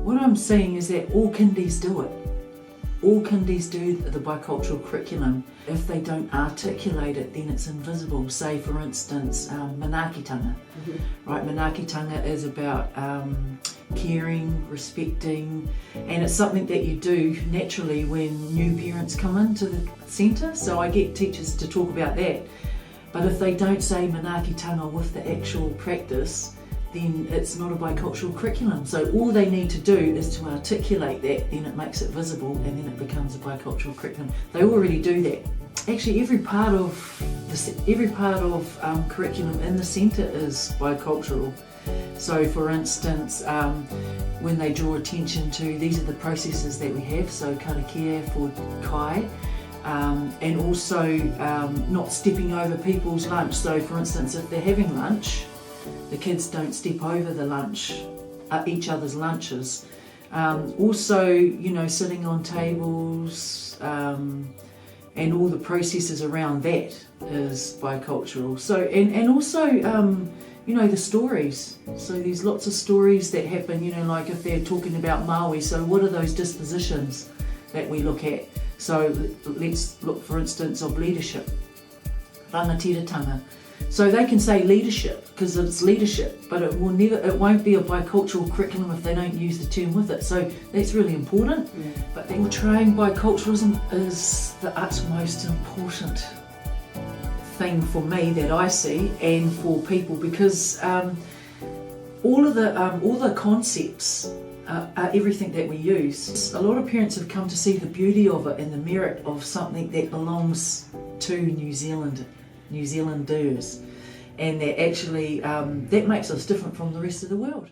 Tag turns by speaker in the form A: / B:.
A: What I'm saying is that all kindies do it. All kindies do the bicultural curriculum. If they don't articulate it, then it's invisible. Say, for instance, manaakitanga. Right, manaakitanga is about caring, respecting, and it's something that you do naturally when new parents come into the centre. So I get teachers to talk about that. But if they don't say manaakitanga with the actual practice, then it's not a bicultural curriculum. So all they need to do is to articulate that, then it makes it visible, and then it becomes a bicultural curriculum. They already do that. Actually, every part of curriculum in the centre is bicultural. So, for instance, when they draw attention to these are the processes that we have, so karakia for kai, and also not stepping over people's lunch. So, for instance, if they're having lunch, the kids don't step over the lunch, each other's lunches. Also, you know, sitting on tables and all the processes around that is bicultural. So, and also, you know, the stories. So there's lots of stories that happen, you know, like if they're talking about Māori, so what are those dispositions that we look at? So let's look, for instance, of leadership, rangatiratanga. So they can say leadership because it's leadership, but it won't be a bicultural curriculum if they don't use the term with it. So that's really important. Yeah. But then portraying biculturalism is the utmost important thing for me that I see, and for people, because all the concepts are everything that we use. A lot of parents have come to see the beauty of it and the merit of something that belongs to New Zealanders, and that actually that makes us different from the rest of the world.